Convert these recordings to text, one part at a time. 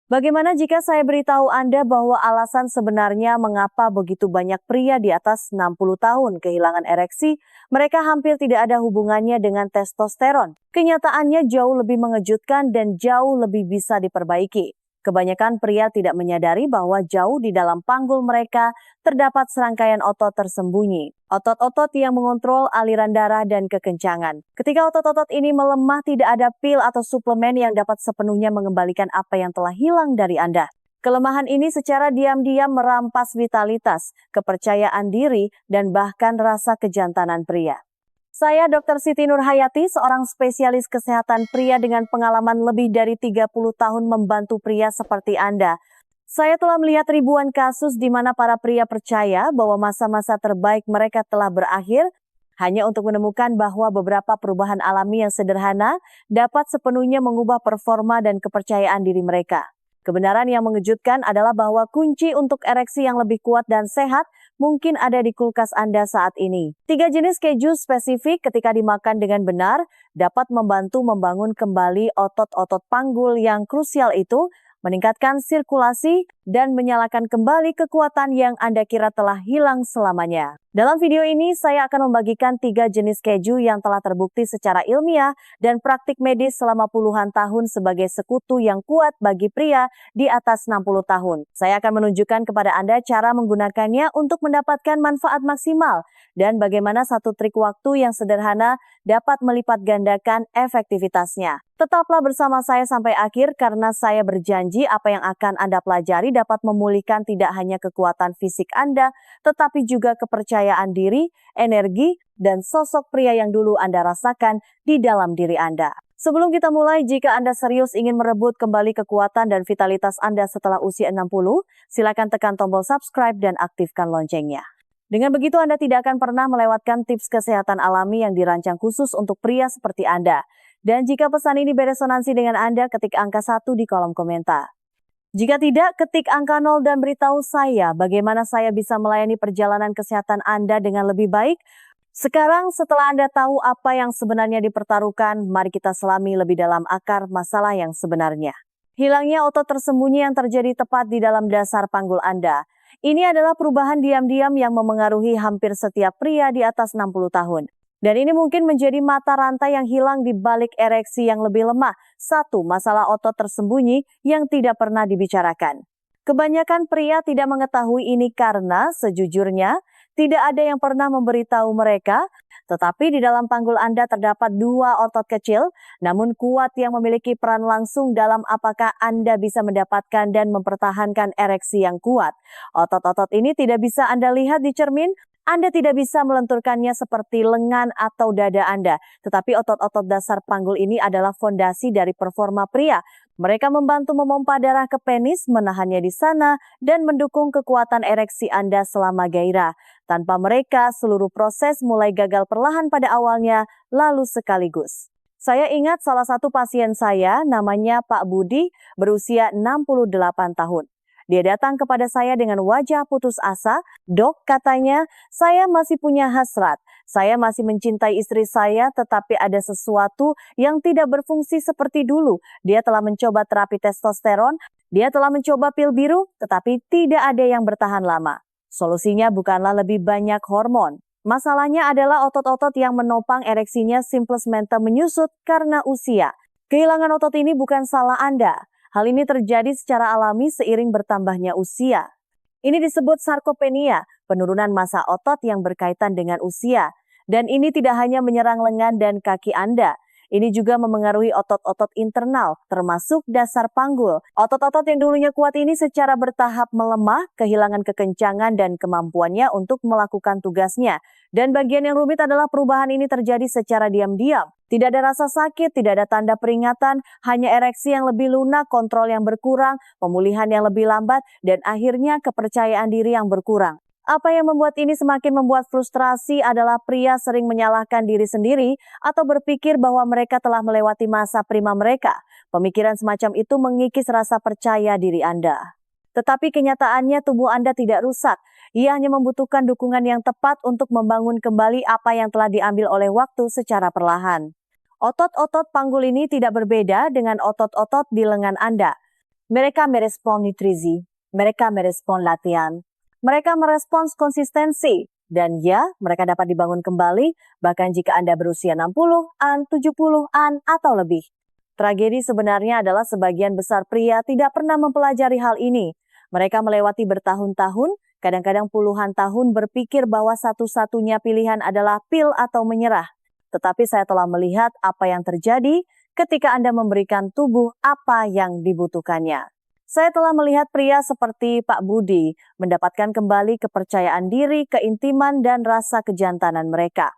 Bagaimana jika saya beritahu Anda bahwa alasan sebenarnya mengapa begitu banyak pria di atas 60 tahun kehilangan ereksi, mereka hampir tidak ada hubungannya dengan testosteron. Kenyataannya jauh lebih mengejutkan dan jauh lebih bisa diperbaiki. Kebanyakan pria tidak menyadari bahwa jauh di dalam panggul mereka terdapat serangkaian otot tersembunyi. Otot-otot yang mengontrol aliran darah dan kekencangan. Ketika otot-otot ini melemah, tidak ada pil atau suplemen yang dapat sepenuhnya mengembalikan apa yang telah hilang dari Anda. Kelemahan ini secara diam-diam merampas vitalitas, kepercayaan diri, dan bahkan rasa kejantanan pria. Saya Dr. Siti Nurhayati, seorang spesialis kesehatan pria dengan pengalaman lebih dari 30 tahun membantu pria seperti Anda. Saya telah melihat ribuan kasus di mana para pria percaya bahwa masa-masa terbaik mereka telah berakhir hanya untuk menemukan bahwa beberapa perubahan alami yang sederhana dapat sepenuhnya mengubah performa dan kepercayaan diri mereka. Kebenaran yang mengejutkan adalah bahwa kunci untuk ereksi yang lebih kuat dan sehat mungkin ada di kulkas Anda saat ini. 3 jenis keju spesifik ketika dimakan dengan benar dapat membantu membangun kembali otot-otot panggul yang krusial itu, meningkatkan sirkulasi, dan menyalakan kembali kekuatan yang Anda kira telah hilang selamanya. Dalam video ini, saya akan membagikan 3 jenis keju yang telah terbukti secara ilmiah dan praktik medis selama puluhan tahun sebagai sekutu yang kuat bagi pria di atas 60 tahun. Saya akan menunjukkan kepada Anda cara menggunakannya untuk mendapatkan manfaat maksimal dan bagaimana satu trik waktu yang sederhana dapat melipat gandakan efektivitasnya. Tetaplah bersama saya sampai akhir karena saya berjanji apa yang akan Anda pelajari dapat memulihkan tidak hanya kekuatan fisik Anda, tetapi juga kepercayaan diri, energi, dan sosok pria yang dulu Anda rasakan di dalam diri Anda. Sebelum kita mulai, jika Anda serius ingin merebut kembali kekuatan dan vitalitas Anda setelah usia 60, silakan tekan tombol subscribe dan aktifkan loncengnya. Dengan begitu Anda tidak akan pernah melewatkan tips kesehatan alami yang dirancang khusus untuk pria seperti Anda. Dan jika pesan ini beresonansi dengan Anda, ketik angka 1 di kolom komentar. Jika tidak, ketik angka 0 dan beritahu saya bagaimana saya bisa melayani perjalanan kesehatan Anda dengan lebih baik. Sekarang setelah Anda tahu apa yang sebenarnya dipertaruhkan, mari kita selami lebih dalam akar masalah yang sebenarnya. Hilangnya otot tersembunyi yang terjadi tepat di dalam dasar panggul Anda. Ini adalah perubahan diam-diam yang memengaruhi hampir setiap pria di atas 60 tahun. Dan ini mungkin menjadi mata rantai yang hilang di balik ereksi yang lebih lemah. 1. Masalah otot tersembunyi yang tidak pernah dibicarakan. Kebanyakan pria tidak mengetahui ini karena sejujurnya tidak ada yang pernah memberitahu mereka. Tetapi di dalam panggul Anda terdapat 2 otot kecil, namun kuat yang memiliki peran langsung dalam apakah Anda bisa mendapatkan dan mempertahankan ereksi yang kuat. Otot-otot ini tidak bisa Anda lihat di cermin. Anda tidak bisa melenturkannya seperti lengan atau dada Anda, tetapi otot-otot dasar panggul ini adalah fondasi dari performa pria. Mereka membantu memompa darah ke penis, menahannya di sana, dan mendukung kekuatan ereksi Anda selama gairah. Tanpa mereka, seluruh proses mulai gagal perlahan pada awalnya, lalu sekaligus. Saya ingat salah satu pasien saya, namanya Pak Budi, berusia 68 tahun. Dia datang kepada saya dengan wajah putus asa. Dok, katanya, saya masih punya hasrat. Saya masih mencintai istri saya, tetapi ada sesuatu yang tidak berfungsi seperti dulu. Dia telah mencoba terapi testosteron, dia telah mencoba pil biru, tetapi tidak ada yang bertahan lama. Solusinya bukanlah lebih banyak hormon. Masalahnya adalah otot-otot yang menopang ereksinya simples mental menyusut karena usia. Kehilangan otot ini bukan salah Anda. Hal ini terjadi secara alami seiring bertambahnya usia. Ini disebut sarkopenia, penurunan massa otot yang berkaitan dengan usia. Dan ini tidak hanya menyerang lengan dan kaki Anda. Ini juga memengaruhi otot-otot internal, termasuk dasar panggul. Otot-otot yang dulunya kuat ini secara bertahap melemah, kehilangan kekencangan dan kemampuannya untuk melakukan tugasnya. Dan bagian yang rumit adalah perubahan ini terjadi secara diam-diam. Tidak ada rasa sakit, tidak ada tanda peringatan, hanya ereksi yang lebih lunak, kontrol yang berkurang, pemulihan yang lebih lambat, dan akhirnya kepercayaan diri yang berkurang. Apa yang membuat ini semakin membuat frustrasi adalah pria sering menyalahkan diri sendiri atau berpikir bahwa mereka telah melewati masa prima mereka. Pemikiran semacam itu mengikis rasa percaya diri Anda. Tetapi kenyataannya tubuh Anda tidak rusak. Ia hanya membutuhkan dukungan yang tepat untuk membangun kembali apa yang telah diambil oleh waktu secara perlahan. Otot-otot panggul ini tidak berbeda dengan otot-otot di lengan Anda. Mereka merespon nutrisi, mereka merespon latihan, mereka merespons konsistensi, dan ya, mereka dapat dibangun kembali bahkan jika Anda berusia 60-an, 70-an, atau lebih. Tragedi sebenarnya adalah sebagian besar pria tidak pernah mempelajari hal ini. Mereka melewati bertahun-tahun, kadang-kadang puluhan tahun berpikir bahwa satu-satunya pilihan adalah pil atau menyerah. Tetapi saya telah melihat apa yang terjadi ketika Anda memberikan tubuh apa yang dibutuhkannya. Saya telah melihat pria seperti Pak Budi mendapatkan kembali kepercayaan diri, keintiman, dan rasa kejantanan mereka.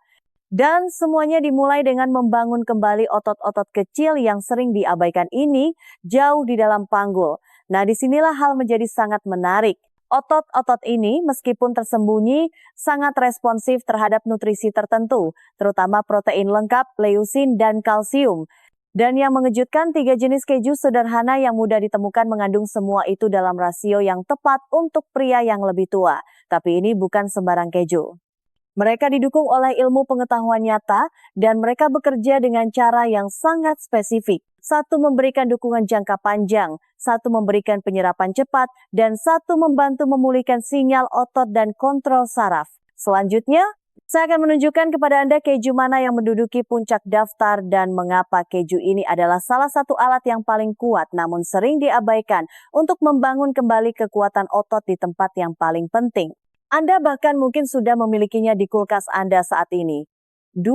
Dan semuanya dimulai dengan membangun kembali otot-otot kecil yang sering diabaikan ini jauh di dalam panggul. Nah, disinilah hal menjadi sangat menarik. Otot-otot ini meskipun tersembunyi sangat responsif terhadap nutrisi tertentu, terutama protein lengkap, leusin, dan kalsium. Dan yang mengejutkan, 3 jenis keju sederhana yang mudah ditemukan mengandung semua itu dalam rasio yang tepat untuk pria yang lebih tua. Tapi ini bukan sembarang keju. Mereka didukung oleh ilmu pengetahuan nyata dan mereka bekerja dengan cara yang sangat spesifik. Satu memberikan dukungan jangka panjang, satu memberikan penyerapan cepat, dan satu membantu memulihkan sinyal otot dan kontrol saraf. Selanjutnya, saya akan menunjukkan kepada Anda keju mana yang menduduki puncak daftar dan mengapa keju ini adalah salah satu alat yang paling kuat namun sering diabaikan untuk membangun kembali kekuatan otot di tempat yang paling penting. Anda bahkan mungkin sudah memilikinya di kulkas Anda saat ini. 2.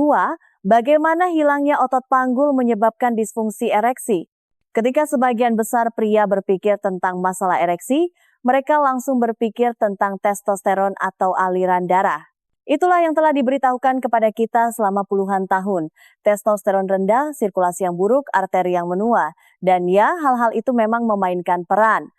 Bagaimana hilangnya otot panggul menyebabkan disfungsi ereksi? Ketika sebagian besar pria berpikir tentang masalah ereksi, mereka langsung berpikir tentang testosteron atau aliran darah. Itulah yang telah diberitahukan kepada kita selama puluhan tahun. Testosteron rendah, sirkulasi yang buruk, arteri yang menua. Dan ya, hal-hal itu memang memainkan peran.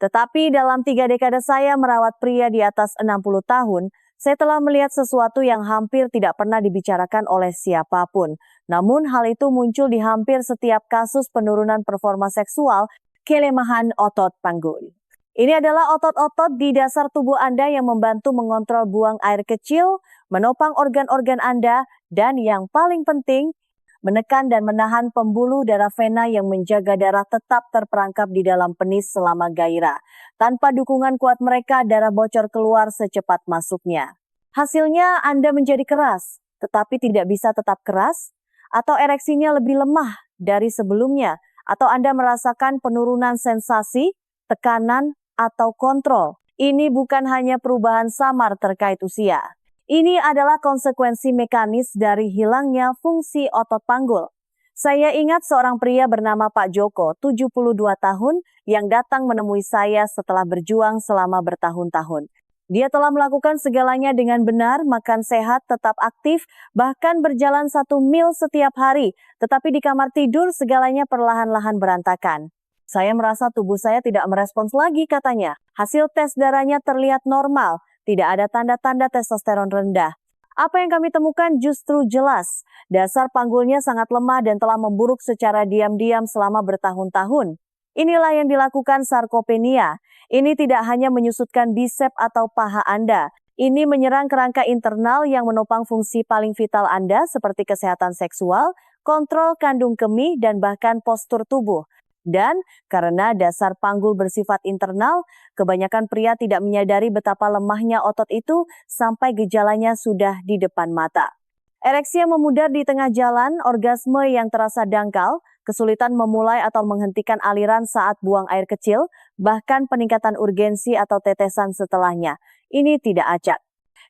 Tetapi dalam 3 dekade saya merawat pria di atas 60 tahun, saya telah melihat sesuatu yang hampir tidak pernah dibicarakan oleh siapapun. Namun hal itu muncul di hampir setiap kasus penurunan performa seksual, kelemahan otot panggul. Ini adalah otot-otot di dasar tubuh Anda yang membantu mengontrol buang air kecil, menopang organ-organ Anda, dan yang paling penting, menekan dan menahan pembuluh darah vena yang menjaga darah tetap terperangkap di dalam penis selama gairah. Tanpa dukungan kuat mereka, darah bocor keluar secepat masuknya. Hasilnya Anda menjadi keras, tetapi tidak bisa tetap keras, atau ereksinya lebih lemah dari sebelumnya, atau Anda merasakan penurunan sensasi, tekanan, atau kontrol. Ini bukan hanya perubahan samar terkait usia. Ini adalah konsekuensi mekanis dari hilangnya fungsi otot panggul. Saya ingat seorang pria bernama Pak Joko, 72 tahun, yang datang menemui saya setelah berjuang selama bertahun-tahun. Dia telah melakukan segalanya dengan benar, makan sehat, tetap aktif, bahkan berjalan 1 mil setiap hari. Tetapi di kamar tidur segalanya perlahan-lahan berantakan. Saya merasa tubuh saya tidak merespons lagi, katanya. Hasil tes darahnya terlihat normal. Tidak ada tanda-tanda testosteron rendah. Apa yang kami temukan justru jelas. Dasar panggulnya sangat lemah dan telah memburuk secara diam-diam selama bertahun-tahun. Inilah yang dilakukan sarkopenia. Ini tidak hanya menyusutkan bisep atau paha Anda. Ini menyerang kerangka internal yang menopang fungsi paling vital Anda seperti kesehatan seksual, kontrol kandung kemih, dan bahkan postur tubuh. Dan karena dasar panggul bersifat internal, kebanyakan pria tidak menyadari betapa lemahnya otot itu sampai gejalanya sudah di depan mata. Ereksi yang memudar di tengah jalan, orgasme yang terasa dangkal, kesulitan memulai atau menghentikan aliran saat buang air kecil, bahkan peningkatan urgensi atau tetesan setelahnya. Ini tidak acak.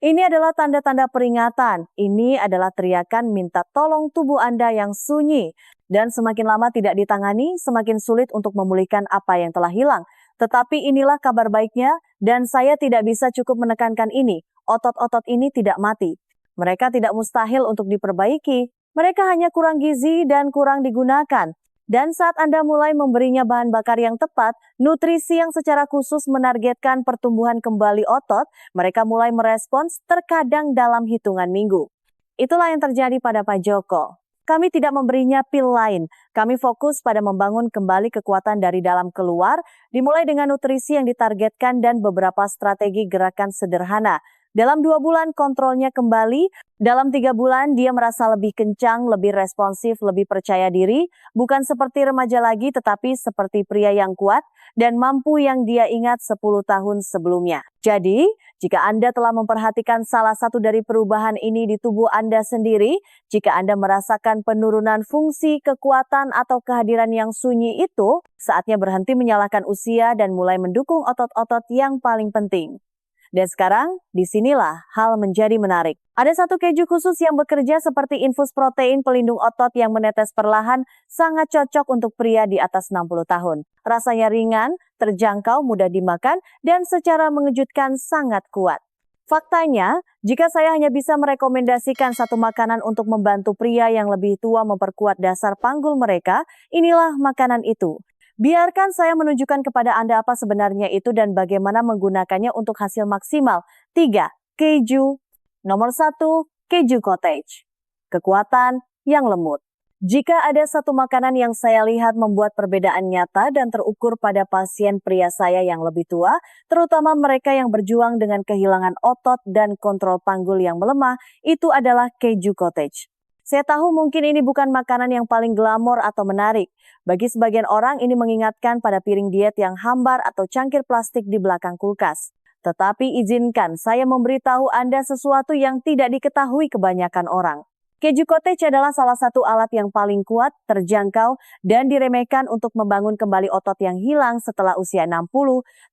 Ini adalah tanda-tanda peringatan. Ini adalah teriakan minta tolong tubuh Anda yang sunyi. Dan semakin lama tidak ditangani, semakin sulit untuk memulihkan apa yang telah hilang. Tetapi inilah kabar baiknya, dan saya tidak bisa cukup menekankan ini. Otot-otot ini tidak mati. Mereka tidak mustahil untuk diperbaiki. Mereka hanya kurang gizi dan kurang digunakan. Dan saat Anda mulai memberinya bahan bakar yang tepat, nutrisi yang secara khusus menargetkan pertumbuhan kembali otot, mereka mulai merespons terkadang dalam hitungan minggu. Itulah yang terjadi pada Pak Joko. Kami tidak memberinya pil lain. Kami fokus pada membangun kembali kekuatan dari dalam keluar, dimulai dengan nutrisi yang ditargetkan dan beberapa strategi gerakan sederhana. Dalam 2 bulan kontrolnya kembali, dalam 3 bulan dia merasa lebih kencang, lebih responsif, lebih percaya diri, bukan seperti remaja lagi tetapi seperti pria yang kuat dan mampu yang dia ingat 10 tahun sebelumnya. Jadi, jika Anda telah memperhatikan salah satu dari perubahan ini di tubuh Anda sendiri, jika Anda merasakan penurunan fungsi, kekuatan, atau kehadiran yang sunyi itu, saatnya berhenti menyalahkan usia dan mulai mendukung otot-otot yang paling penting. Dan sekarang, disinilah hal menjadi menarik. Ada satu keju khusus yang bekerja seperti infus protein pelindung otot yang menetes perlahan, sangat cocok untuk pria di atas 60 tahun. Rasanya ringan, terjangkau, mudah dimakan, dan secara mengejutkan sangat kuat. Faktanya, jika saya hanya bisa merekomendasikan satu makanan untuk membantu pria yang lebih tua memperkuat dasar panggul mereka, inilah makanan itu. Biarkan saya menunjukkan kepada Anda apa sebenarnya itu dan bagaimana menggunakannya untuk hasil maksimal. 3. Keju. Nomor 1. Keju cottage. Kekuatan yang lembut. Jika ada satu makanan yang saya lihat membuat perbedaan nyata dan terukur pada pasien pria saya yang lebih tua, terutama mereka yang berjuang dengan kehilangan otot dan kontrol panggul yang melemah, itu adalah keju cottage. Saya tahu mungkin ini bukan makanan yang paling glamor atau menarik. Bagi sebagian orang ini mengingatkan pada piring diet yang hambar atau cangkir plastik di belakang kulkas. Tetapi izinkan saya memberitahu Anda sesuatu yang tidak diketahui kebanyakan orang. Keju cottage adalah salah satu alat yang paling kuat, terjangkau, dan diremehkan untuk membangun kembali otot yang hilang setelah usia 60,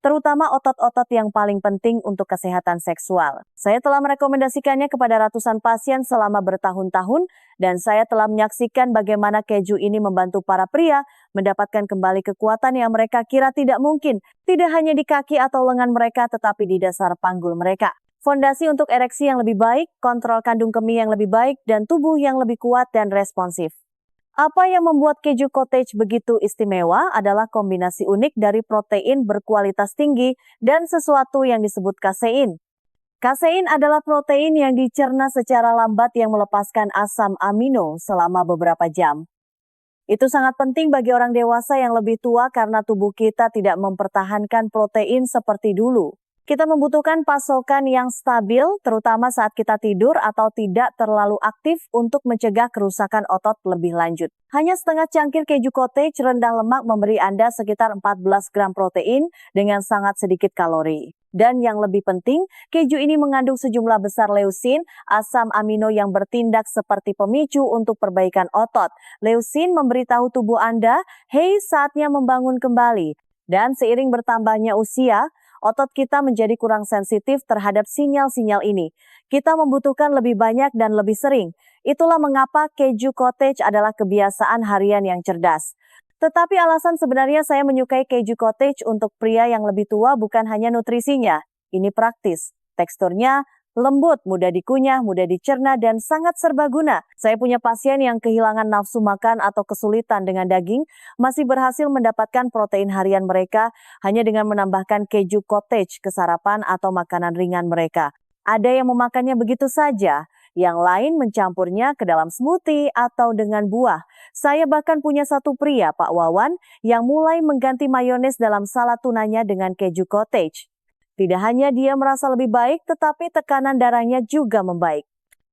terutama otot-otot yang paling penting untuk kesehatan seksual. Saya telah merekomendasikannya kepada ratusan pasien selama bertahun-tahun, dan saya telah menyaksikan bagaimana keju ini membantu para pria mendapatkan kembali kekuatan yang mereka kira tidak mungkin, tidak hanya di kaki atau lengan mereka, tetapi di dasar panggul mereka. Fondasi untuk ereksi yang lebih baik, kontrol kandung kemih yang lebih baik, dan tubuh yang lebih kuat dan responsif. Apa yang membuat keju cottage begitu istimewa adalah kombinasi unik dari protein berkualitas tinggi dan sesuatu yang disebut kasein. Kasein adalah protein yang dicerna secara lambat yang melepaskan asam amino selama beberapa jam. Itu sangat penting bagi orang dewasa yang lebih tua karena tubuh kita tidak mempertahankan protein seperti dulu. Kita membutuhkan pasokan yang stabil, terutama saat kita tidur atau tidak terlalu aktif untuk mencegah kerusakan otot lebih lanjut. Hanya setengah cangkir keju cottage rendah lemak memberi Anda sekitar 14 gram protein dengan sangat sedikit kalori. Dan yang lebih penting, keju ini mengandung sejumlah besar leusin, asam amino yang bertindak seperti pemicu untuk perbaikan otot. Leusin memberitahu tubuh Anda, "Hei, saatnya membangun kembali." Dan seiring bertambahnya usia, otot kita menjadi kurang sensitif terhadap sinyal-sinyal ini. Kita membutuhkan lebih banyak dan lebih sering. Itulah mengapa keju cottage adalah kebiasaan harian yang cerdas. Tetapi alasan sebenarnya saya menyukai keju cottage untuk pria yang lebih tua bukan hanya nutrisinya. Ini praktis. Teksturnya lembut, mudah dikunyah, mudah dicerna, dan sangat serbaguna. Saya punya pasien yang kehilangan nafsu makan atau kesulitan dengan daging, masih berhasil mendapatkan protein harian mereka hanya dengan menambahkan keju cottage ke sarapan atau makanan ringan mereka. Ada yang memakannya begitu saja, yang lain mencampurnya ke dalam smoothie atau dengan buah. Saya bahkan punya satu pria, Pak Wawan, yang mulai mengganti mayones dalam salad tunanya dengan keju cottage. Tidak hanya dia merasa lebih baik, tetapi tekanan darahnya juga membaik.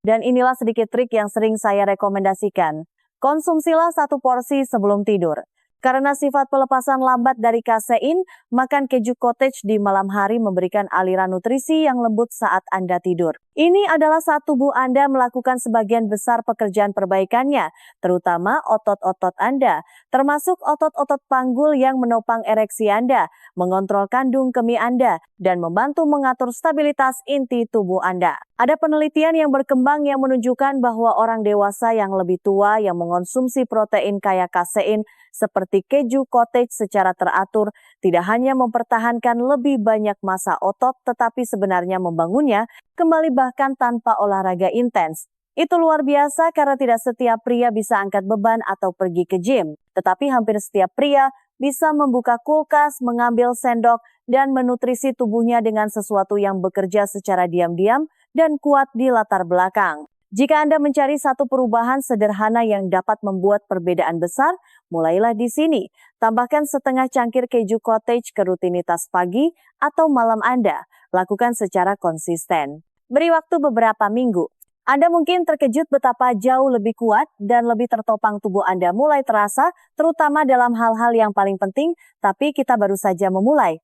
Dan inilah sedikit trik yang sering saya rekomendasikan. Konsumsilah satu porsi sebelum tidur. Karena sifat pelepasan lambat dari kasein, makan keju cottage di malam hari memberikan aliran nutrisi yang lembut saat Anda tidur. Ini adalah saat tubuh Anda melakukan sebagian besar pekerjaan perbaikannya, terutama otot-otot Anda, termasuk otot-otot panggul yang menopang ereksi Anda, mengontrol kandung kemih Anda, dan membantu mengatur stabilitas inti tubuh Anda. Ada penelitian yang berkembang yang menunjukkan bahwa orang dewasa yang lebih tua yang mengonsumsi protein kaya kasein seperti keju cottage secara teratur tidak hanya mempertahankan lebih banyak massa otot tetapi sebenarnya membangunnya kembali bahkan tanpa olahraga intens. Itu luar biasa karena tidak setiap pria bisa angkat beban atau pergi ke gym, tetapi hampir setiap pria bisa membuka kulkas, mengambil sendok, dan menutrisi tubuhnya dengan sesuatu yang bekerja secara diam-diam dan kuat di latar belakang. Jika Anda mencari satu perubahan sederhana yang dapat membuat perbedaan besar, mulailah di sini. Tambahkan setengah cangkir keju cottage ke rutinitas pagi atau malam Anda. Lakukan secara konsisten. Beri waktu beberapa minggu. Anda mungkin terkejut betapa jauh lebih kuat dan lebih tertopang tubuh Anda mulai terasa, terutama dalam hal-hal yang paling penting, tapi kita baru saja memulai.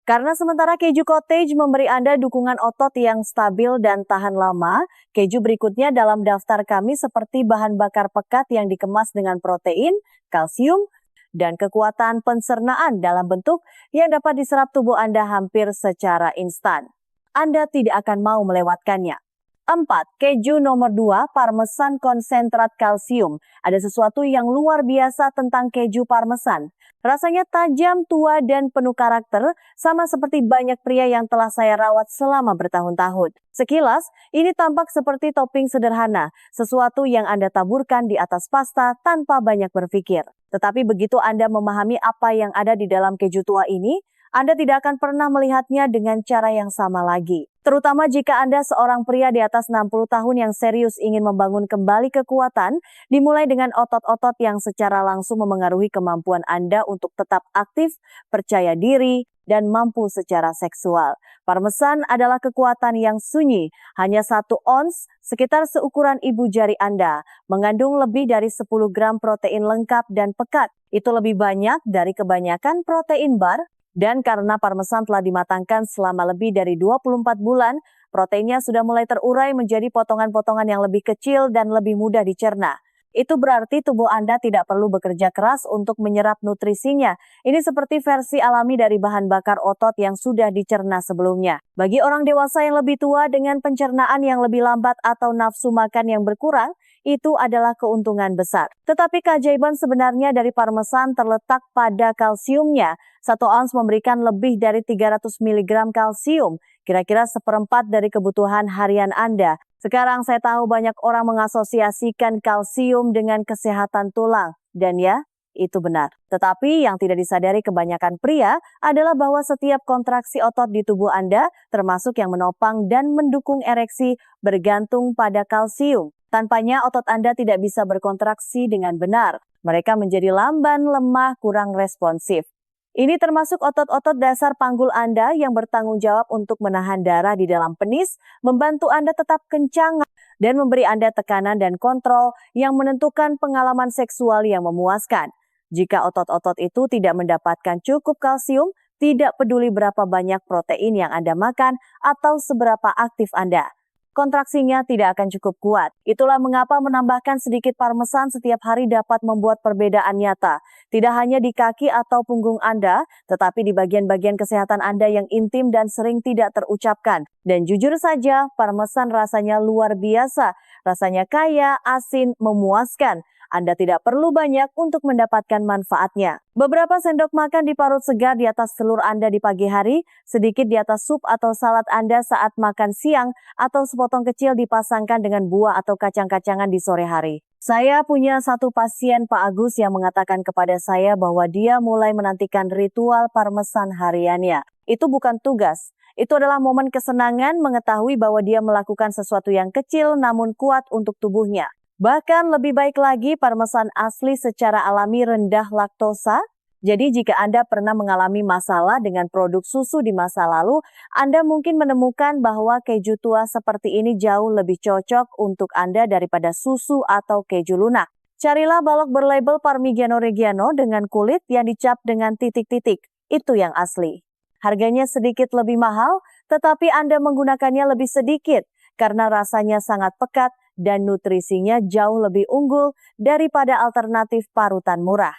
Karena sementara keju cottage memberi Anda dukungan otot yang stabil dan tahan lama, keju berikutnya dalam daftar kami seperti bahan bakar pekat yang dikemas dengan protein, kalsium, dan kekuatan pencernaan dalam bentuk yang dapat diserap tubuh Anda hampir secara instan. Anda tidak akan mau melewatkannya. 4. Keju nomor 2, parmesan konsentrat kalsium. Ada sesuatu yang luar biasa tentang keju parmesan. Rasanya tajam, tua, dan penuh karakter, sama seperti banyak pria yang telah saya rawat selama bertahun-tahun. Sekilas, ini tampak seperti topping sederhana, sesuatu yang Anda taburkan di atas pasta tanpa banyak berpikir. Tetapi begitu Anda memahami apa yang ada di dalam keju tua ini, Anda tidak akan pernah melihatnya dengan cara yang sama lagi. Terutama jika Anda seorang pria di atas 60 tahun yang serius ingin membangun kembali kekuatan, dimulai dengan otot-otot yang secara langsung memengaruhi kemampuan Anda untuk tetap aktif, percaya diri, dan mampu secara seksual. Parmesan adalah kekuatan yang sunyi, hanya 1 ons, sekitar seukuran ibu jari Anda, mengandung lebih dari 10 gram protein lengkap dan pekat. Itu lebih banyak dari kebanyakan protein bar. Dan karena parmesan telah dimatangkan selama lebih dari 24 bulan, proteinnya sudah mulai terurai menjadi potongan-potongan yang lebih kecil dan lebih mudah dicerna. Itu berarti tubuh Anda tidak perlu bekerja keras untuk menyerap nutrisinya. Ini seperti versi alami dari bahan bakar otot yang sudah dicerna sebelumnya. Bagi orang dewasa yang lebih tua dengan pencernaan yang lebih lambat atau nafsu makan yang berkurang, itu adalah keuntungan besar. Tetapi keajaiban sebenarnya dari parmesan terletak pada kalsiumnya. 1 ons memberikan lebih dari 300 mg kalsium, kira-kira 1/4 dari kebutuhan harian Anda. Sekarang saya tahu banyak orang mengasosiasikan kalsium dengan kesehatan tulang. Dan ya, itu benar. Tetapi yang tidak disadari kebanyakan pria adalah bahwa setiap kontraksi otot di tubuh Anda, termasuk yang menopang dan mendukung ereksi, bergantung pada kalsium. Tanpanya otot Anda tidak bisa berkontraksi dengan benar. Mereka menjadi lamban, lemah, kurang responsif. Ini termasuk otot-otot dasar panggul Anda yang bertanggung jawab untuk menahan darah di dalam penis, membantu Anda tetap kencang, dan memberi Anda tekanan dan kontrol yang menentukan pengalaman seksual yang memuaskan. Jika otot-otot itu tidak mendapatkan cukup kalsium, tidak peduli berapa banyak protein yang Anda makan atau seberapa aktif Anda, kontraksinya tidak akan cukup kuat. Itulah mengapa menambahkan sedikit parmesan setiap hari dapat membuat perbedaan nyata. Tidak hanya di kaki atau punggung Anda, tetapi di bagian-bagian kesehatan Anda yang intim dan sering tidak terucapkan. Dan jujur saja, parmesan rasanya luar biasa. Rasanya kaya, asin, memuaskan. Anda tidak perlu banyak untuk mendapatkan manfaatnya. Beberapa sendok makan diparut segar di atas telur Anda di pagi hari, sedikit di atas sup atau salad Anda saat makan siang, atau sepotong kecil dipasangkan dengan buah atau kacang-kacangan di sore hari. Saya punya satu pasien Pak Agus yang mengatakan kepada saya bahwa dia mulai menantikan ritual parmesan hariannya. Itu bukan tugas. Itu adalah momen kesenangan mengetahui bahwa dia melakukan sesuatu yang kecil namun kuat untuk tubuhnya. Bahkan lebih baik lagi, parmesan asli secara alami rendah laktosa. Jadi jika Anda pernah mengalami masalah dengan produk susu di masa lalu, Anda mungkin menemukan bahwa keju tua seperti ini jauh lebih cocok untuk Anda daripada susu atau keju lunak. Carilah balok berlabel Parmigiano Reggiano dengan kulit yang dicap dengan titik-titik. Itu yang asli. Harganya sedikit lebih mahal, tetapi Anda menggunakannya lebih sedikit karena rasanya sangat pekat dan nutrisinya jauh lebih unggul daripada alternatif parutan murah.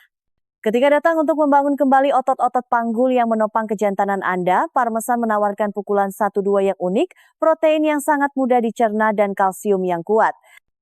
Ketika datang untuk membangun kembali otot-otot panggul yang menopang kejantanan Anda, parmesan menawarkan pukulan 1-2 yang unik, protein yang sangat mudah dicerna, dan kalsium yang kuat.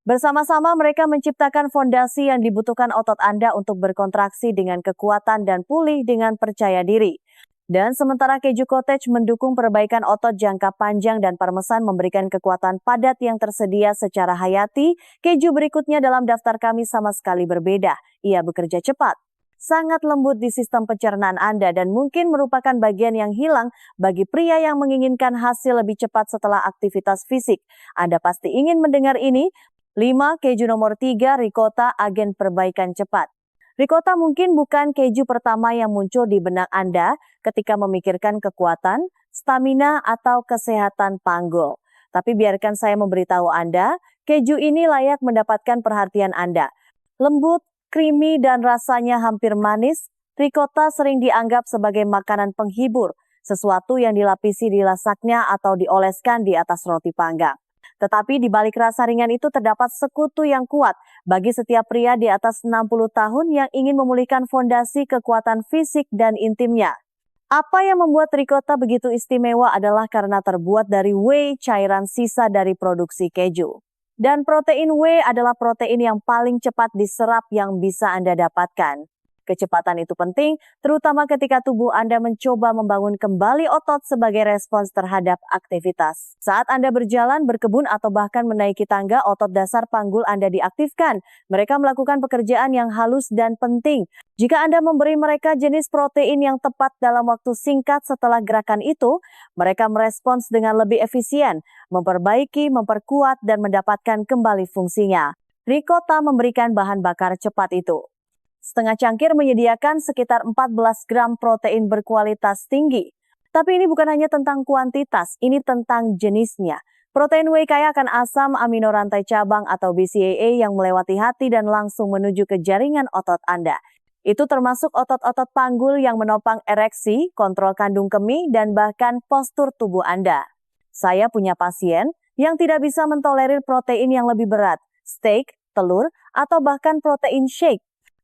Bersama-sama mereka menciptakan fondasi yang dibutuhkan otot Anda untuk berkontraksi dengan kekuatan dan pulih dengan percaya diri. Dan sementara keju cottage mendukung perbaikan otot jangka panjang dan parmesan memberikan kekuatan padat yang tersedia secara hayati, keju berikutnya dalam daftar kami sama sekali berbeda. Ia bekerja cepat, sangat lembut di sistem pencernaan Anda, dan mungkin merupakan bagian yang hilang bagi pria yang menginginkan hasil lebih cepat setelah aktivitas fisik. Anda pasti ingin mendengar ini. 5. Keju nomor 3, ricotta, agen perbaikan cepat. Ricotta mungkin bukan keju pertama yang muncul di benak Anda ketika memikirkan kekuatan, stamina, atau kesehatan panggul. Tapi biarkan saya memberitahu Anda, keju ini layak mendapatkan perhatian Anda. Lembut, creamy, dan rasanya hampir manis, ricotta sering dianggap sebagai makanan penghibur, sesuatu yang dilapisi di lasagna atau dioleskan di atas roti panggang. Tetapi di balik rasa ringan itu terdapat sekutu yang kuat bagi setiap pria di atas 60 tahun yang ingin memulihkan fondasi kekuatan fisik dan intimnya. Apa yang membuat ricotta begitu istimewa adalah karena terbuat dari whey, cairan sisa dari produksi keju. Dan protein whey adalah protein yang paling cepat diserap yang bisa Anda dapatkan. Kecepatan itu penting, terutama ketika tubuh Anda mencoba membangun kembali otot sebagai respons terhadap aktivitas. Saat Anda berjalan, berkebun, atau bahkan menaiki tangga, otot dasar panggul Anda diaktifkan. Mereka melakukan pekerjaan yang halus dan penting. Jika Anda memberi mereka jenis protein yang tepat dalam waktu singkat setelah gerakan itu, mereka merespons dengan lebih efisien, memperbaiki, memperkuat, dan mendapatkan kembali fungsinya. Ricotta memberikan bahan bakar cepat itu. Setengah cangkir menyediakan sekitar 14 gram protein berkualitas tinggi. Tapi ini bukan hanya tentang kuantitas, ini tentang jenisnya. Protein whey kaya akan asam amino rantai cabang atau BCAA yang melewati hati dan langsung menuju ke jaringan otot Anda. Itu termasuk otot-otot panggul yang menopang ereksi, kontrol kandung kemih, dan bahkan postur tubuh Anda. Saya punya pasien yang tidak bisa mentolerir protein yang lebih berat, steak, telur, atau bahkan protein shake.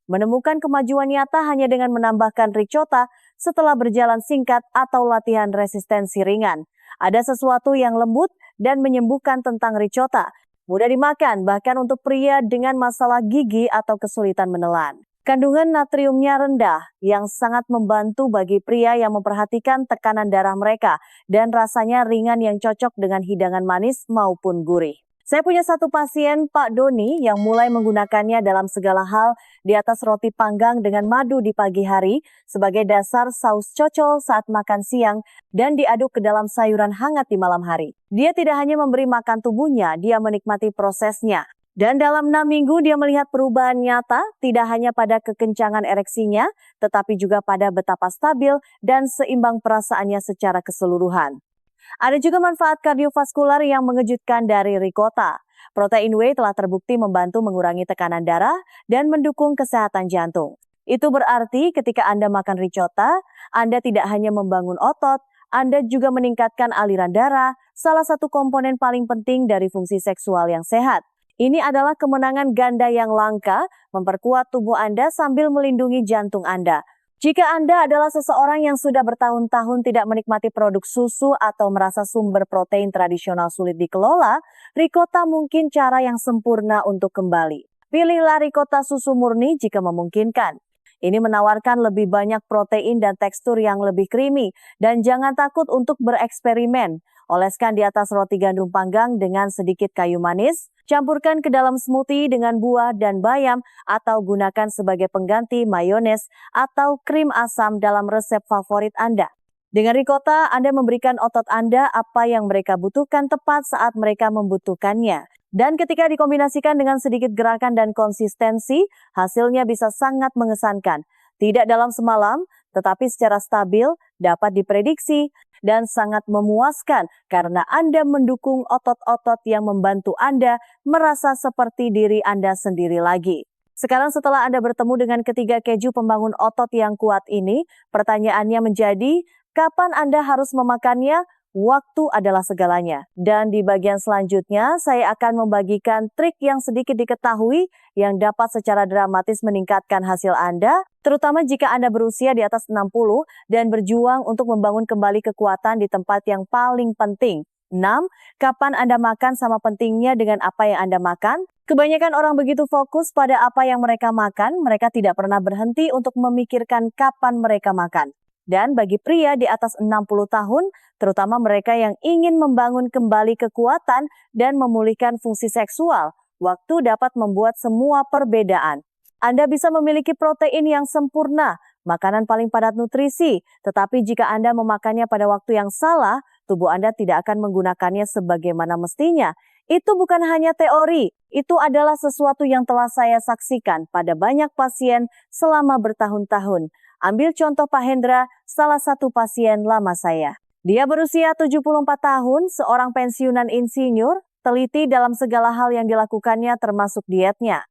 Menemukan kemajuan nyata hanya dengan menambahkan ricotta setelah berjalan singkat atau latihan resistensi ringan. Ada sesuatu yang lembut dan menyembuhkan tentang ricotta. Mudah dimakan bahkan untuk pria dengan masalah gigi atau kesulitan menelan. Kandungan natriumnya rendah yang sangat membantu bagi pria yang memperhatikan tekanan darah mereka dan rasanya ringan yang cocok dengan hidangan manis maupun gurih. Saya punya satu pasien, Pak Doni, yang mulai menggunakannya dalam segala hal di atas roti panggang dengan madu di pagi hari sebagai dasar saus cocol saat makan siang dan diaduk ke dalam sayuran hangat di malam hari. Dia tidak hanya memberi makan tubuhnya, dia menikmati prosesnya. Dan dalam 6 minggu dia melihat perubahan nyata, tidak hanya pada kekencangan ereksinya, tetapi juga pada betapa stabil dan seimbang perasaannya secara keseluruhan. Ada juga manfaat kardiovaskular yang mengejutkan dari ricotta. Protein whey telah terbukti membantu mengurangi tekanan darah dan mendukung kesehatan jantung. Itu berarti ketika Anda makan ricotta, Anda tidak hanya membangun otot, Anda juga meningkatkan aliran darah, salah satu komponen paling penting dari fungsi seksual yang sehat. Ini adalah kemenangan ganda yang langka, memperkuat tubuh Anda sambil melindungi jantung Anda. Jika Anda adalah seseorang yang sudah bertahun-tahun tidak menikmati produk susu atau merasa sumber protein tradisional sulit dikelola, ricotta mungkin cara yang sempurna untuk kembali. Pilihlah ricotta susu murni jika memungkinkan. Ini menawarkan lebih banyak protein dan tekstur yang lebih creamy, dan jangan takut untuk bereksperimen. Oleskan di atas roti gandum panggang dengan sedikit kayu manis, campurkan ke dalam smoothie dengan buah dan bayam, atau gunakan sebagai pengganti mayones atau krim asam dalam resep favorit Anda. Dengan ricotta, Anda memberikan otot Anda apa yang mereka butuhkan tepat saat mereka membutuhkannya. Dan ketika dikombinasikan dengan sedikit gerakan dan konsistensi, hasilnya bisa sangat mengesankan. Tidak dalam semalam, tetapi secara stabil, dapat diprediksi, dan sangat memuaskan karena Anda mendukung otot-otot yang membantu Anda merasa seperti diri Anda sendiri lagi. Sekarang setelah Anda bertemu dengan ketiga keju pembangun otot yang kuat ini, pertanyaannya menjadi, kapan Anda harus memakannya? Waktu adalah segalanya. Dan di bagian selanjutnya, saya akan membagikan trik yang sedikit diketahui yang dapat secara dramatis meningkatkan hasil Anda, terutama jika Anda berusia di atas 60 dan berjuang untuk membangun kembali kekuatan di tempat yang paling penting. 6. Kapan Anda makan sama pentingnya dengan apa yang Anda makan? Kebanyakan orang begitu fokus pada apa yang mereka makan, mereka tidak pernah berhenti untuk memikirkan kapan mereka makan. Dan bagi pria di atas 60 tahun, terutama mereka yang ingin membangun kembali kekuatan dan memulihkan fungsi seksual, waktu dapat membuat semua perbedaan. Anda bisa memiliki protein yang sempurna, makanan paling padat nutrisi, tetapi jika Anda memakannya pada waktu yang salah, tubuh Anda tidak akan menggunakannya sebagaimana mestinya. Itu bukan hanya teori, itu adalah sesuatu yang telah saya saksikan pada banyak pasien selama bertahun-tahun. Ambil contoh Pak Hendra, salah satu pasien lama saya. Dia berusia 74 tahun, seorang pensiunan insinyur, teliti dalam segala hal yang dilakukannya termasuk dietnya.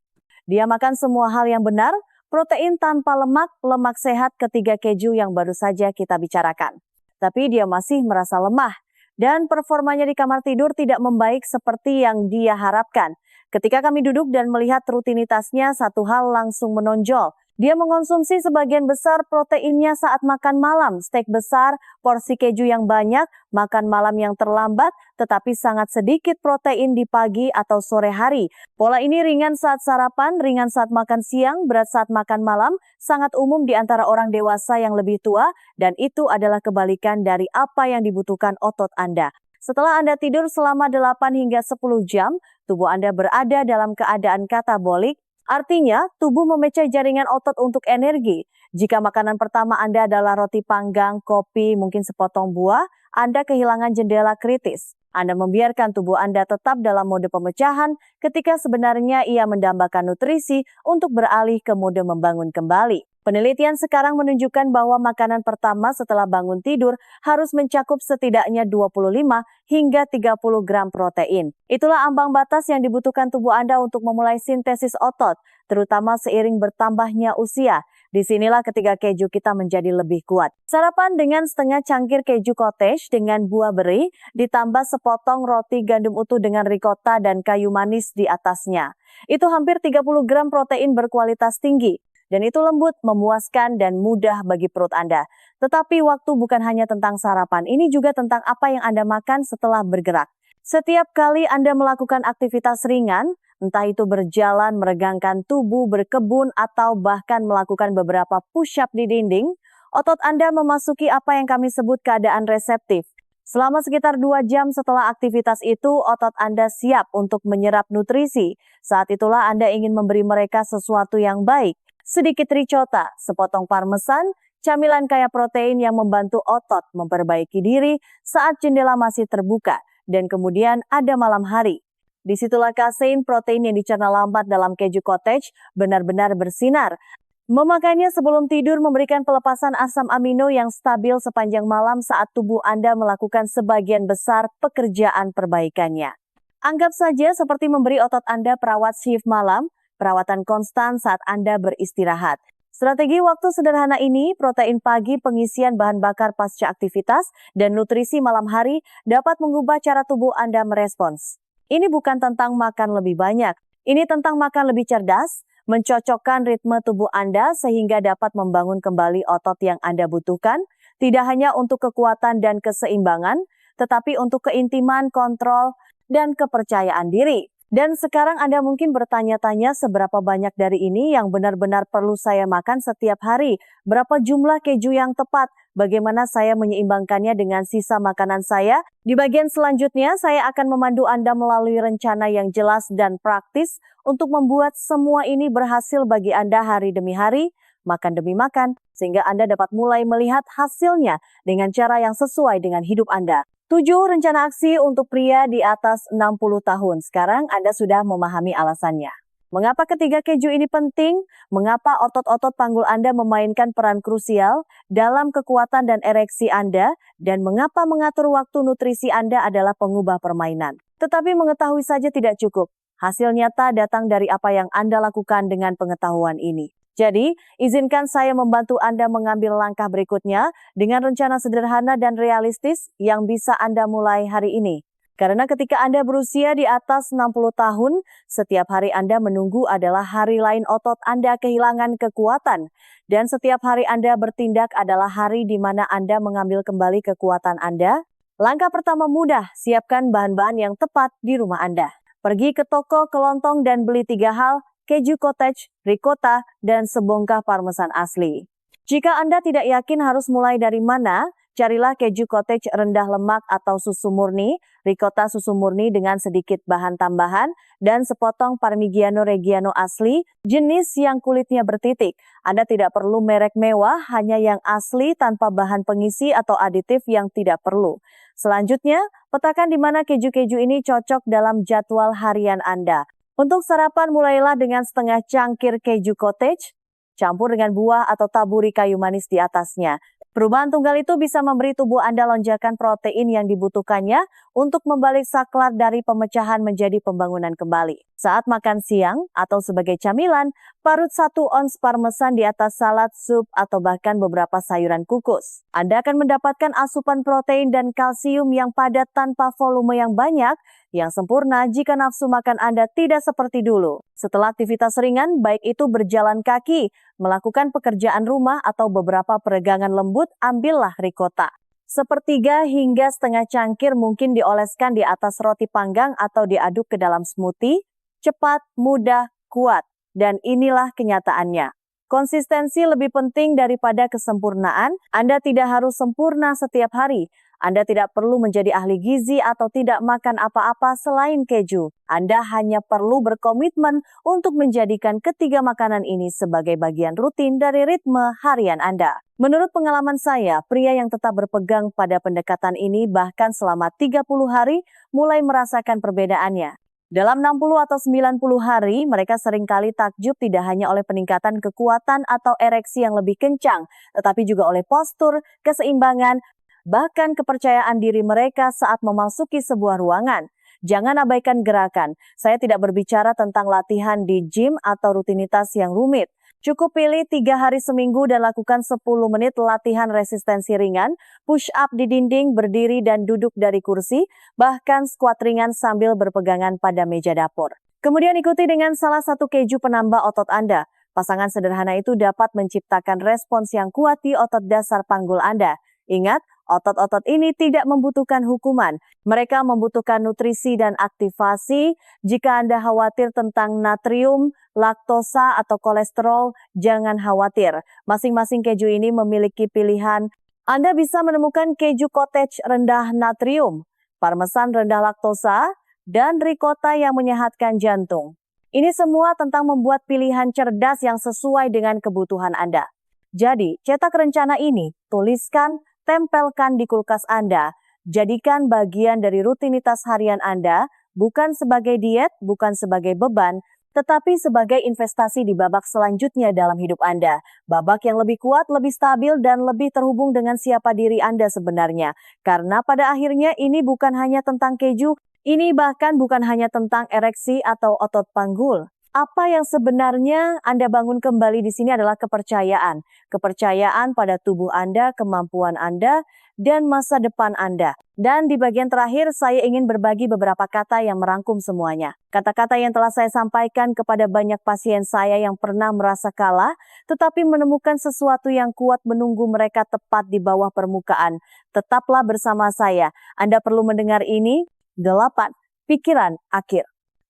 Dia makan semua hal yang benar, protein tanpa lemak, lemak sehat ketiga keju yang baru saja kita bicarakan. Tapi dia masih merasa lemah dan performanya di kamar tidur tidak membaik seperti yang dia harapkan. Ketika kami duduk dan melihat rutinitasnya, satu hal langsung menonjol. Dia mengonsumsi sebagian besar proteinnya saat makan malam, steak besar, porsi keju yang banyak, makan malam yang terlambat, tetapi sangat sedikit protein di pagi atau sore hari. Pola ini ringan saat sarapan, ringan saat makan siang, berat saat makan malam, sangat umum di antara orang dewasa yang lebih tua, dan itu adalah kebalikan dari apa yang dibutuhkan otot Anda. Setelah Anda tidur selama 8 hingga 10 jam, tubuh Anda berada dalam keadaan katabolik. Artinya, tubuh memecah jaringan otot untuk energi. Jika makanan pertama Anda adalah roti panggang, kopi, mungkin sepotong buah, Anda kehilangan jendela kritis. Anda membiarkan tubuh Anda tetap dalam mode pemecahan ketika sebenarnya ia mendambakan nutrisi untuk beralih ke mode membangun kembali. Penelitian sekarang menunjukkan bahwa makanan pertama setelah bangun tidur harus mencakup setidaknya 25 hingga 30 gram protein. Itulah ambang batas yang dibutuhkan tubuh Anda untuk memulai sintesis otot, terutama seiring bertambahnya usia. Disinilah ketiga keju kita menjadi lebih kuat. Sarapan dengan setengah cangkir keju cottage dengan buah beri, ditambah sepotong roti gandum utuh dengan ricotta dan kayu manis di atasnya. Itu hampir 30 gram protein berkualitas tinggi. Dan itu lembut, memuaskan, dan mudah bagi perut Anda. Tetapi waktu bukan hanya tentang sarapan, ini juga tentang apa yang Anda makan setelah bergerak. Setiap kali Anda melakukan aktivitas ringan, entah itu berjalan, meregangkan tubuh, berkebun, atau bahkan melakukan beberapa push-up di dinding, otot Anda memasuki apa yang kami sebut keadaan reseptif. Selama sekitar 2 jam setelah aktivitas itu, otot Anda siap untuk menyerap nutrisi. Saat itulah Anda ingin memberi mereka sesuatu yang baik. Sedikit ricotta, sepotong parmesan, camilan kaya protein yang membantu otot memperbaiki diri saat jendela masih terbuka, dan kemudian ada malam hari. Disitulah kasein protein yang dicerna lambat dalam keju cottage benar-benar bersinar. Memakannya sebelum tidur memberikan pelepasan asam amino yang stabil sepanjang malam saat tubuh Anda melakukan sebagian besar pekerjaan perbaikannya. Anggap saja seperti memberi otot Anda perawat shift malam, perawatan konstan saat Anda beristirahat. Strategi waktu sederhana ini, protein pagi, pengisian bahan bakar pasca aktivitas, dan nutrisi malam hari dapat mengubah cara tubuh Anda merespons. Ini bukan tentang makan lebih banyak, ini tentang makan lebih cerdas, mencocokkan ritme tubuh Anda sehingga dapat membangun kembali otot yang Anda butuhkan, tidak hanya untuk kekuatan dan keseimbangan, tetapi untuk keintiman, kontrol, dan kepercayaan diri. Dan sekarang Anda mungkin bertanya-tanya seberapa banyak dari ini yang benar-benar perlu saya makan setiap hari, berapa jumlah keju yang tepat, bagaimana saya menyeimbangkannya dengan sisa makanan saya. Di bagian selanjutnya, saya akan memandu Anda melalui rencana yang jelas dan praktis untuk membuat semua ini berhasil bagi Anda hari demi hari, makan demi makan, sehingga Anda dapat mulai melihat hasilnya dengan cara yang sesuai dengan hidup Anda. 7 rencana aksi untuk pria di atas 60 tahun. Sekarang Anda sudah memahami alasannya. Mengapa ketiga keju ini penting? Mengapa otot-otot panggul Anda memainkan peran krusial dalam kekuatan dan ereksi Anda? Dan mengapa mengatur waktu nutrisi Anda adalah pengubah permainan? Tetapi mengetahui saja tidak cukup. Hasil nyata datang dari apa yang Anda lakukan dengan pengetahuan ini. Jadi, izinkan saya membantu Anda mengambil langkah berikutnya dengan rencana sederhana dan realistis yang bisa Anda mulai hari ini. Karena ketika Anda berusia di atas 60 tahun, setiap hari Anda menunggu adalah hari lain otot Anda kehilangan kekuatan. Dan setiap hari Anda bertindak adalah hari di mana Anda mengambil kembali kekuatan Anda. Langkah pertama mudah, siapkan bahan-bahan yang tepat di rumah Anda. Pergi ke toko, kelontong, dan beli 3 hal, keju cottage, ricotta, dan sebongkah parmesan asli. Jika Anda tidak yakin harus mulai dari mana, carilah keju cottage rendah lemak atau susu murni, ricotta susu murni dengan sedikit bahan tambahan, dan sepotong Parmigiano Reggiano asli, jenis yang kulitnya bertitik. Anda tidak perlu merek mewah, hanya yang asli tanpa bahan pengisi atau aditif yang tidak perlu. Selanjutnya, petakan di mana keju-keju ini cocok dalam jadwal harian Anda. Untuk sarapan mulailah dengan setengah cangkir keju cottage, campur dengan buah atau taburi kayu manis di atasnya. Perubahan tunggal itu bisa memberi tubuh Anda lonjakan protein yang dibutuhkannya untuk membalik saklar dari pemecahan menjadi pembangunan kembali. Saat makan siang atau sebagai camilan, parut 1 ons parmesan di atas salad, sup, atau bahkan beberapa sayuran kukus. Anda akan mendapatkan asupan protein dan kalsium yang padat tanpa volume yang banyak, yang sempurna jika nafsu makan Anda tidak seperti dulu. Setelah aktivitas ringan, baik itu berjalan kaki, melakukan pekerjaan rumah, atau beberapa peregangan lembut, ambillah ricotta. 1/3 hingga setengah cangkir mungkin dioleskan di atas roti panggang atau diaduk ke dalam smoothie. Cepat, mudah, kuat. Dan inilah kenyataannya. Konsistensi lebih penting daripada kesempurnaan. Anda tidak harus sempurna setiap hari. Anda tidak perlu menjadi ahli gizi atau tidak makan apa-apa selain keju. Anda hanya perlu berkomitmen untuk menjadikan ketiga makanan ini sebagai bagian rutin dari ritme harian Anda. Menurut pengalaman saya, pria yang tetap berpegang pada pendekatan ini bahkan selama 30 hari mulai merasakan perbedaannya. Dalam 60 atau 90 hari, mereka seringkali takjub tidak hanya oleh peningkatan kekuatan atau ereksi yang lebih kencang, tetapi juga oleh postur, keseimbangan, bahkan kepercayaan diri mereka saat memasuki sebuah ruangan. Jangan abaikan gerakan. Saya tidak berbicara tentang latihan di gym atau rutinitas yang rumit. Cukup pilih 3 hari seminggu dan lakukan 10 menit latihan resistensi ringan, push up di dinding, berdiri dan duduk dari kursi, bahkan squat ringan sambil berpegangan pada meja dapur. Kemudian ikuti dengan salah satu keju penambah otot Anda. Pasangan sederhana itu dapat menciptakan respons yang kuat di otot dasar panggul Anda. Ingat, otot-otot ini tidak membutuhkan hukuman. Mereka membutuhkan nutrisi dan aktivasi. Jika Anda khawatir tentang natrium, laktosa, atau kolesterol, jangan khawatir. Masing-masing keju ini memiliki pilihan. Anda bisa menemukan keju cottage rendah natrium, parmesan rendah laktosa, dan ricotta yang menyehatkan jantung. Ini semua tentang membuat pilihan cerdas yang sesuai dengan kebutuhan Anda. Jadi, cetak rencana ini, tuliskan, tempelkan di kulkas Anda, jadikan bagian dari rutinitas harian Anda, bukan sebagai diet, bukan sebagai beban, tetapi sebagai investasi di babak selanjutnya dalam hidup Anda. Babak yang lebih kuat, lebih stabil, dan lebih terhubung dengan siapa diri Anda sebenarnya. Karena pada akhirnya ini bukan hanya tentang keju, ini bahkan bukan hanya tentang ereksi atau otot panggul. Apa yang sebenarnya Anda bangun kembali di sini adalah kepercayaan. Kepercayaan pada tubuh Anda, kemampuan Anda, dan masa depan Anda. Dan di bagian terakhir, saya ingin berbagi beberapa kata yang merangkum semuanya. Kata-kata yang telah saya sampaikan kepada banyak pasien saya yang pernah merasa kalah, tetapi menemukan sesuatu yang kuat menunggu mereka tepat di bawah permukaan. Tetaplah bersama saya. Anda perlu mendengar ini. 8. Pikiran akhir.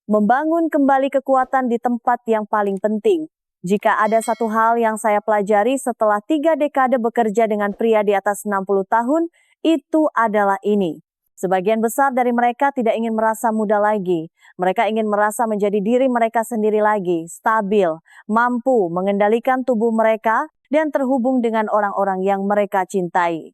Membangun kembali kekuatan di tempat yang paling penting. Jika ada satu hal yang saya pelajari setelah 3 dekade bekerja dengan pria di atas 60 tahun, itu adalah ini. Sebagian besar dari mereka tidak ingin merasa muda lagi. Mereka ingin merasa menjadi diri mereka sendiri lagi, stabil, mampu mengendalikan tubuh mereka, dan terhubung dengan orang-orang yang mereka cintai.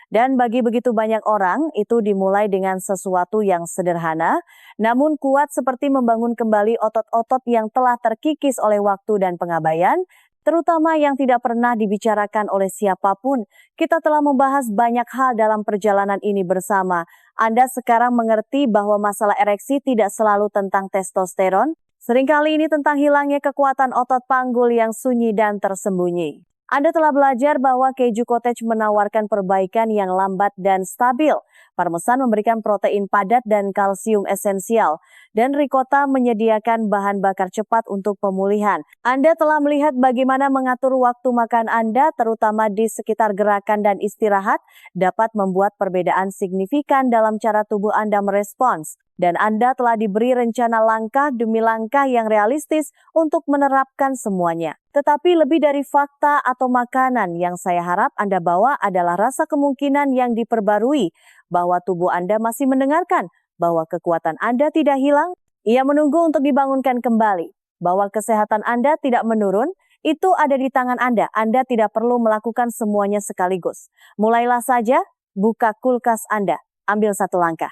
Dan bagi begitu banyak orang, itu dimulai dengan sesuatu yang sederhana, namun kuat seperti membangun kembali otot-otot yang telah terkikis oleh waktu dan pengabaian, terutama yang tidak pernah dibicarakan oleh siapapun. Kita telah membahas banyak hal dalam perjalanan ini bersama. Anda sekarang mengerti bahwa masalah ereksi tidak selalu tentang testosteron. Seringkali ini tentang hilangnya kekuatan otot panggul yang sunyi dan tersembunyi. Anda telah belajar bahwa keju cottage menawarkan perbaikan yang lambat dan stabil. Parmesan memberikan protein padat dan kalsium esensial. Dan ricotta menyediakan bahan bakar cepat untuk pemulihan. Anda telah melihat bagaimana mengatur waktu makan Anda, terutama di sekitar gerakan dan istirahat, dapat membuat perbedaan signifikan dalam cara tubuh Anda merespons. Dan Anda telah diberi rencana langkah demi langkah yang realistis untuk menerapkan semuanya. Tetapi lebih dari fakta atau makanan yang saya harap Anda bawa adalah rasa kemungkinan yang diperbarui bahwa tubuh Anda masih mendengarkan, bahwa kekuatan Anda tidak hilang, ia menunggu untuk dibangunkan kembali, bahwa kesehatan Anda tidak menurun, itu ada di tangan Anda. Anda tidak perlu melakukan semuanya sekaligus. Mulailah saja, buka kulkas Anda, ambil satu langkah.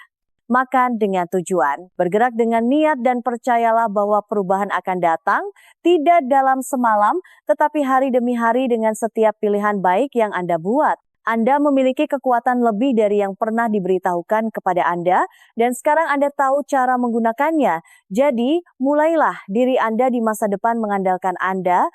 Makan dengan tujuan, bergerak dengan niat dan percayalah bahwa perubahan akan datang, tidak dalam semalam, tetapi hari demi hari dengan setiap pilihan baik yang Anda buat. Anda memiliki kekuatan lebih dari yang pernah diberitahukan kepada Anda, dan sekarang Anda tahu cara menggunakannya. Jadi, mulailah diri Anda di masa depan mengandalkan Anda